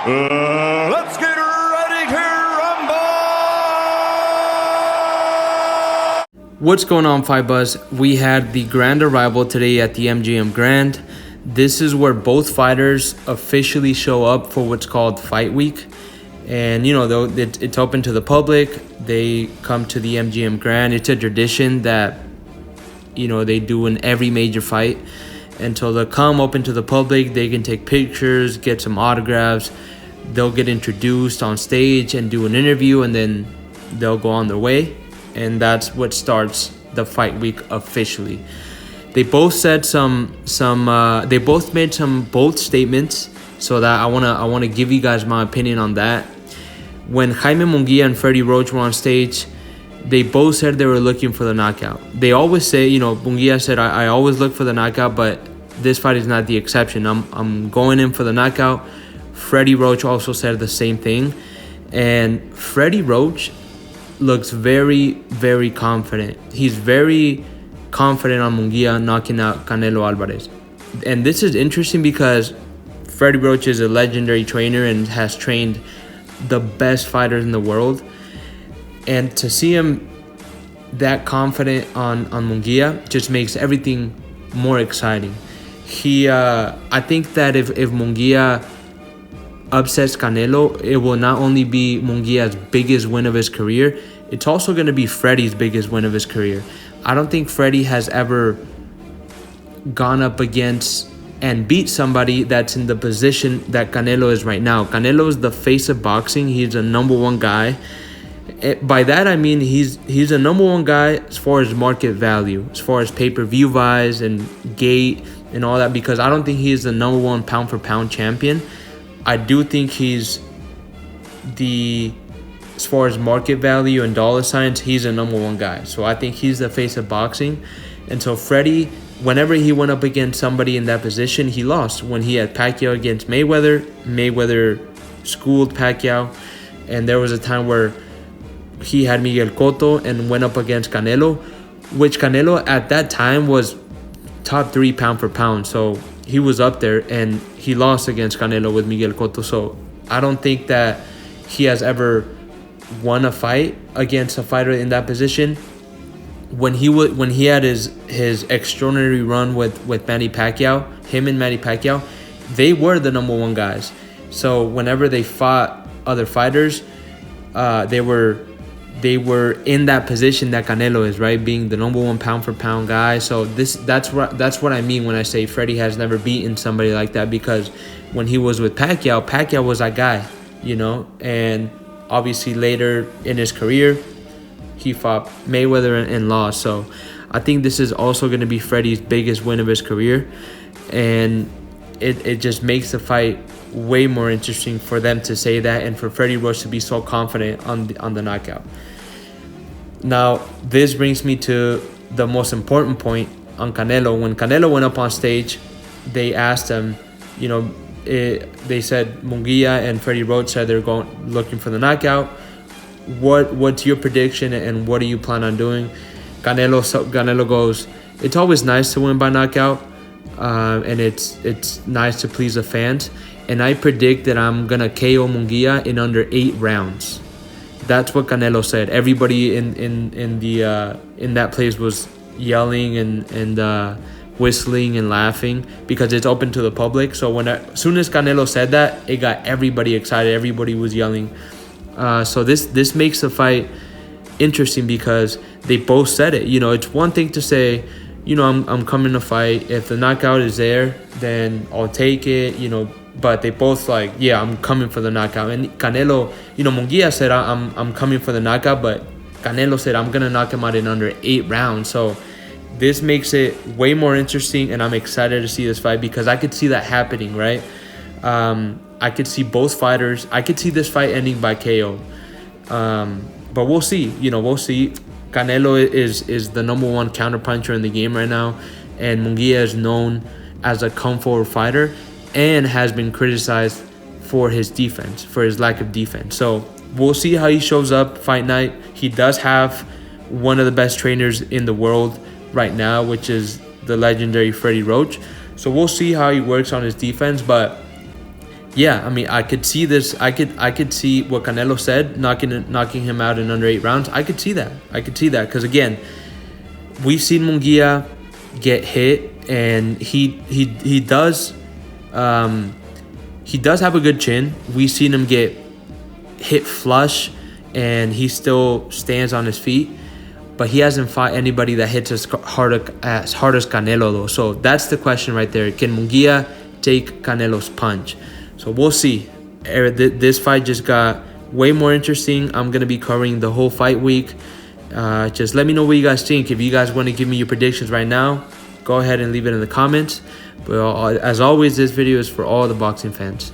Let's get ready to rumble! What's going on, Fight Buzz? We had the grand arrival today at the MGM Grand. This is where both fighters officially show up for what's called Fight Week. And, you know, though it's open to the public. They come to the MGM Grand. It's a tradition that, you know, they do in every major fight. And so they'll come open to the public. They can take pictures, get some autographs. They'll get introduced on stage and do an interview, and then they'll go on their way. And that's what starts the Fight Week officially. They both said they both made some bold statements, so that I wanna give you guys my opinion on that. When Jaime Munguia and Freddie Roach were on stage, they both said they were looking for the knockout. They always say, you know, Munguia said, I always look for the knockout, but this fight is not the exception. I'm going in for the knockout. Freddie Roach also said the same thing. And Freddie Roach looks very, very confident. He's very confident on Munguia knocking out Canelo Alvarez. And this is interesting because Freddie Roach is a legendary trainer and has trained the best fighters in the world. And to see him that confident on Munguia just makes everything more exciting. I think that if Munguia upsets Canelo, it will not only be Munguia's biggest win of his career, it's also going to be Freddie's biggest win of his career. I don't think Freddie has ever gone up against and beat somebody that's in the position that Canelo is right now. Canelo is the face of boxing. He's a number one guy. By that I mean he's a number one guy as far as market value, as far as pay-per-view buys and gate and all that, because I don't think he's the number one pound for pound champion. I do think he's as far as market value and dollar signs, he's a number one guy. So I think he's the face of boxing. And so Freddie, whenever he went up against somebody in that position, he lost. When he had Pacquiao against Mayweather, Mayweather schooled Pacquiao. And there was a time where he had Miguel Cotto and went up against Canelo, which Canelo at that time was top 3 pound for pound. So he was up there, and he lost against Canelo with Miguel Cotto. So I don't think that he has ever won a fight against a fighter in that position. When he had his extraordinary run with Manny Pacquiao, him and Manny Pacquiao, they were the number one guys. So whenever they fought other fighters, they were in that position that Canelo is, right, being the number one pound for pound guy. So that's what I mean when I say Freddie has never beaten somebody like that, because when he was with Pacquiao was that guy, you know. And obviously later in his career, he fought Mayweather and lost. So I think this is also going to be Freddie's biggest win of his career, and it just makes the fight way more interesting for them to say that, and for Freddie Roach to be so confident on the knockout. Now, this brings me to the most important point on Canelo. When Canelo went up on stage, they asked him, you know, they said Munguia and Freddie Roach said they're looking for the knockout. What's your prediction, and what do you plan on doing? Canelo goes, it's always nice to win by knockout, and it's nice to please the fans. And I predict that I'm gonna KO Munguia in under 8 rounds. That's what Canelo said. Everybody in that place was yelling and whistling and laughing because it's open to the public. So as soon as Canelo said that, it got everybody excited. Everybody was yelling. So this makes the fight interesting because they both said it. You know, it's one thing to say, you know, I'm coming to fight. If the knockout is there, then I'll take it, you know. But they both like, yeah, I'm coming for the knockout. And Canelo, you know, Munguia said, I'm coming for the knockout, but Canelo said, I'm going to knock him out in under 8 rounds. So this makes it way more interesting, and I'm excited to see this fight because I could see that happening, right? I could see both fighters. I could see this fight ending by KO. But we'll see. You know, we'll see. Canelo is the number one counterpuncher in the game right now, and Munguia is known as a come forward fighter and has been criticized for his defense, for his lack of defense. So we'll see how he shows up fight night. He does have one of the best trainers in the world right now, which is the legendary Freddie Roach. So we'll see how he works on his defense. But yeah, I mean, I could see this. I could see what Canelo said, knocking him out in under 8 rounds. I could see that. Because again, we've seen Munguia get hit, and he does have a good chin. We've seen him get hit flush, and he still stands on his feet. But he hasn't fought anybody that hits as hard as Canelo, though. So that's the question right there. Can Munguia take Canelo's punch? So we'll see. This fight just got way more interesting. I'm going to be covering the whole fight week. Just let me know what you guys think. If you guys want to give me your predictions right now, go ahead and leave it in the comments. But as always, this video is for all the boxing fans.